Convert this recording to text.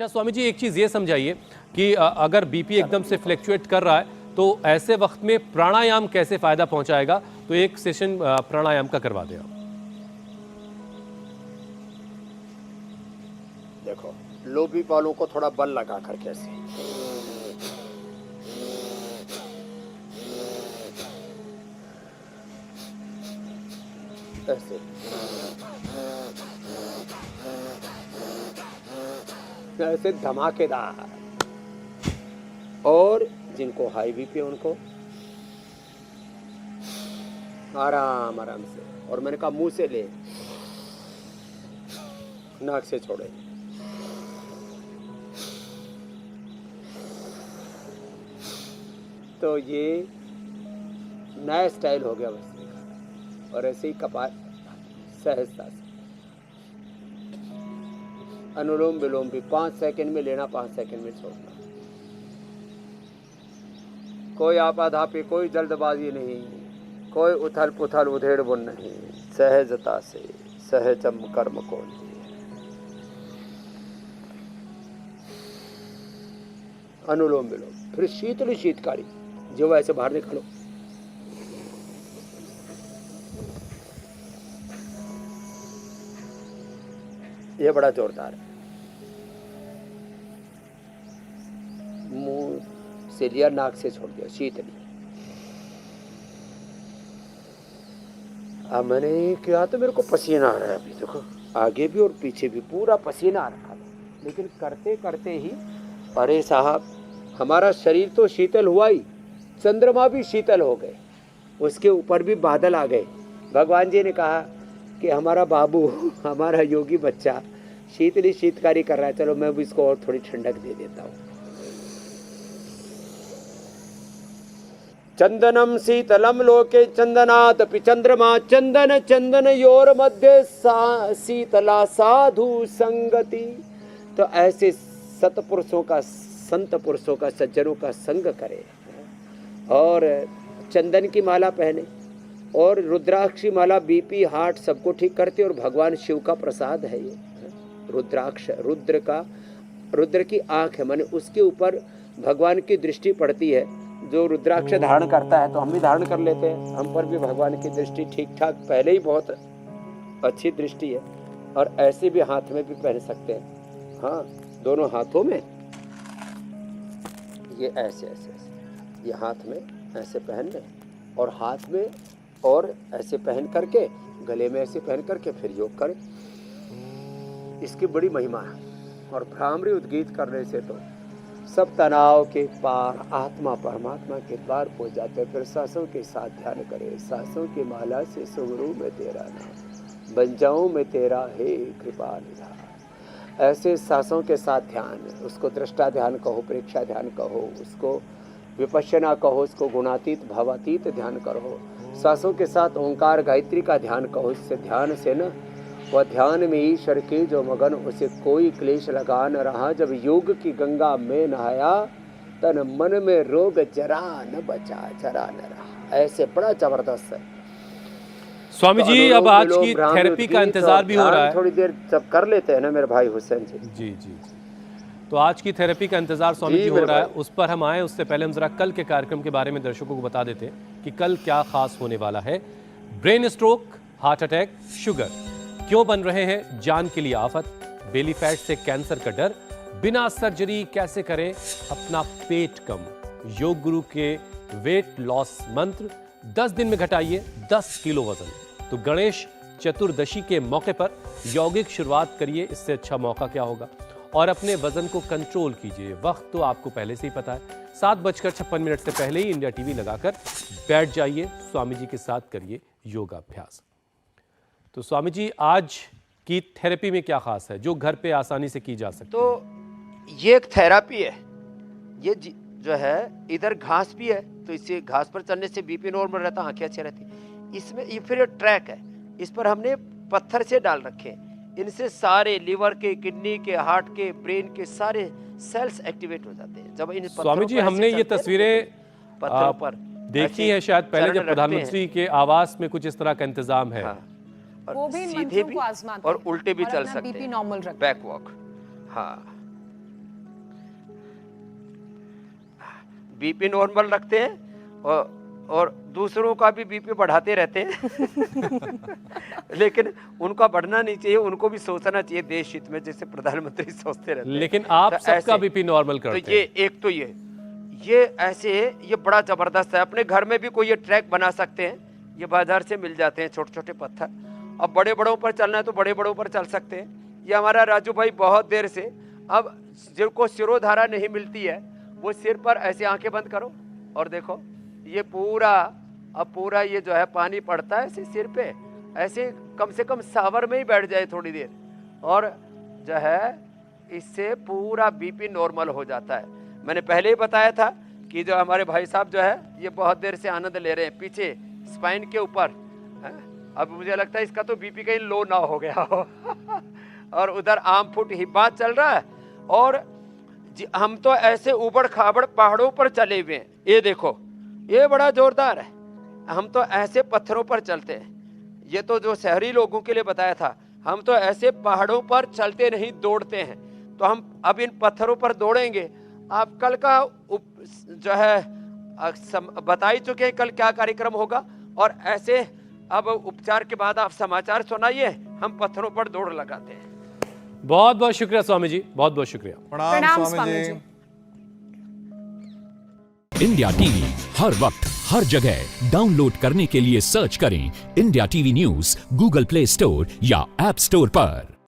अच्छा स्वामी जी, एक चीज़ ये समझाइए कि अगर बीपी एकदम से फ्लैक्चुएट कर रहा है तो ऐसे वक्त में प्राणायाम कैसे फायदा पहुंचाएगा? तो एक सेशन प्राणायाम का करवा दें आप। देखो, लो बीपी वालों को थोड़ा बल लगा कर कैसे, ऐसे ऐसे धमाकेदार। और जिनको हाई बीपी है उनको आराम आराम से, और मैंने कहा मुंह से ले, नाक से छोड़े। तो ये नया स्टाइल हो गया बस। और ऐसे ही कपाल सहजता से अनुलोम विलोम भी 5 सेकंड में लेना, 5 सेकंड में छोड़ना। कोई आपाधापी, कोई जल्दबाजी नहीं, कोई उथल पुथल उधेड़ बुन नहीं, सहजता से सहजम कर्म को। अनुलोम विलोम, फिर शीतली शीतकारी, जो ऐसे बाहर निकालो। ये बड़ा जोरदार है। मुंह से लिया, नाक से छोड़ दिया, शीतली। अब मैंने किया तो मेरे को पसीना आ रहा है अभी, देखो आगे भी और पीछे भी पूरा पसीना आ रखा था। लेकिन करते करते ही, अरे साहब, हमारा शरीर तो शीतल हुआ ही, चंद्रमा भी शीतल हो गए, उसके ऊपर भी बादल आ गए। भगवान जी ने कहा कि हमारा बाबू, हमारा योगी बच्चा शीतली शीतकारी कर रहा है, चलो मैं भी इसको और थोड़ी ठंडक दे देता हूँ। चंदनम शीतलम लोके चंदनात् अपि चंद्रमा, चंदन चंदन योर मध्य शीतला साधु संगति। तो ऐसे सतपुरुषों का, संत पुरुषों का, सज्जनों का संग करे और चंदन की माला पहने, और रुद्राक्षी माला बीपी हार्ट सबको ठीक करती है। और भगवान शिव का प्रसाद है ये रुद्राक्ष। रुद्र की आंख है, माने उसके ऊपर भगवान की दृष्टि पड़ती है। जो रुद्राक्ष धारण करता है तो हम भी धारण कर लेते हैं, हम पर भी भगवान की दृष्टि ठीक ठाक पहले ही बहुत अच्छी दृष्टि है। और ऐसे भी हाथ में भी पहन सकते हैं, हाँ, दोनों हाथों में, ये ऐसे ऐसे ऐसे, ये हाथ में ऐसे पहन लें, और हाथ में और ऐसे पहन करके, गले में ऐसे पहन करके फिर योग करें। इसकी बड़ी महिमा है। और भ्रामरी उद्गीत करने से तो सब तनाव के पार आत्मा परमात्मा के द्वार पहुंच जाते हैं। फिर सांसों के साथ ध्यान करें, सांसों की माला से सुमरू में तेरा नाम, बन जाऊं मैं तेरा हे कृपा निधान। ऐसे सांसों के साथ ध्यान, उसको दृष्टा ध्यान कहो, प्रेक्षा ध्यान कहो, उसको विपश्यना कहो, उसको गुणातीत भावातीत ध्यान करो। सांसों के साथ ओंकार गायत्री का ध्यान कहो। इससे ध्यान से न, वह ध्यान में ईश्वर के जो मगन, उसे कोई क्लेश लगा न रहा। जब योग की गंगा में नहाया, तन मन में रोग जरा न बचा, जरा न रहा। ऐसे बड़ा जबरदस्त है स्वामी तो जी। अब आज की थेरेपी का इंतजार भी हो रहा है, थोड़ी देर जब कर लेते हैं ना मेरे भाई हुसैन जी। जी जी जी। तो आज की थेरेपी का इंतजार स्वामी जी हो रहा है, उस पर हम आए उससे पहले हम जरा कल के कार्यक्रम के बारे में दर्शकों को बता देते हैं कि कल क्या खास होने वाला है। Brain stroke, heart attack, sugar क्यों बन रहे हैं जान के लिए आफत, बेली फैट से कैंसर का डर, बिना सर्जरी कैसे करें अपना पेट कम, योग गुरु के वेट लॉस मंत्र, 10 दिन में घटाइए 10 किलो वजन। तो गणेश चतुर्दशी के मौके पर यौगिक शुरुआत करिए, इससे अच्छा मौका क्या होगा। और अपने वजन को कंट्रोल कीजिए। वक्त तो आपको पहले से ही पता है, 7:56 से पहले ही इंडिया टीवी लगाकर बैठ जाइए, स्वामी जी के साथ करिए योगाभ्यास। तो स्वामी जी, आज की थेरेपी में क्या खास है जो घर पे आसानी से की जा सकती है? तो ये एक थेरेपी है। ये जो है, इधर घास भी है, तो इससे घास पर चलने से बीपी नॉर्मल रहता, आंखें अच्छी रहती। इसमें ये फिर ट्रैक है, इस पर हमने पत्थर से डाल रखे। इनसे सारे लिवर के, किडनी के, हार्ट के, ब्रेन के सारे सेल्स एक्टिवेट हो जाते हैं जब इन स्वामी जी, हमने ये तस्वीरें पत्थरों पर देखी है शायद पहले, जब प्रधानमंत्री के आवास में कुछ इस तरह का इंतजाम है। हाँ। और वो भी सीधे भी को आजमाते और उल्टे भी चल सकते बीपी हैं, नॉर्मल रखते हैं। Back walk. हाँ, बीपी नॉर्मल रखते हैं और दूसरों का भी बीपी बढ़ाते रहते हैं। लेकिन उनका बढ़ना नहीं चाहिए, उनको भी सोचना चाहिए देश हित में, जैसे प्रधानमंत्री सोचते रहते हैं। लेकिन आप तो सबका ऐसे- बीपी नॉर्मल करते तो ये एक तो ये ऐसे ये बड़ा जबरदस्त है। अपने घर में भी कोई ये ट्रैक बना सकते हैं, ये बाजार से मिल जाते हैं छोटे छोटे पत्थर। अब बड़े बड़ों पर चलना है तो बड़े बड़ों पर चल सकते हैं। ये हमारा राजू भाई बहुत देर से, अब जिनको सिरोधारा नहीं मिलती है वो सिर पर ऐसे आंखें बंद करो और देखो ये पूरा, अब पूरा ये जो है पानी पड़ता है ऐसे सिर पे, ऐसे कम से कम सावर में ही बैठ जाए थोड़ी देर, और जो है इससे पूरा बीपी नॉर्मल हो जाता है। मैंने पहले ही बताया था कि जो हमारे भाई साहब जो है ये बहुत देर से आनंद ले रहे हैं पीछे स्पाइन के ऊपर। अब मुझे लगता है इसका तो बीपी कहीं लो ना हो गया हो। और उधर आम फुट हिब्बात चल रहा है, और हम तो ऐसे उबड़ खाबड़ पहाड़ों पर चले हुए हैं। ये देखो ये बड़ा जोरदार है, हम तो ऐसे पत्थरों पर चलते हैं। ये तो जो शहरी लोगों के लिए बताया था, हम तो ऐसे पहाड़ों पर चलते नहीं दौड़ते हैं। तो हम अब इन पत्थरों पर दौड़ेंगे। आप कल का जो है बता ही चुके हैं कल क्या कार्यक्रम होगा, और ऐसे अब उपचार के बाद आप समाचार सुनाइए, हम पत्थरों पर दौड़ लगाते हैं। बहुत बहुत शुक्रिया स्वामी जी, बहुत बहुत शुक्रिया। प्रणाम स्वामी जी। इंडिया टीवी हर वक्त हर जगह डाउनलोड करने के लिए सर्च करें India TV news Google play store या ऐप स्टोर पर।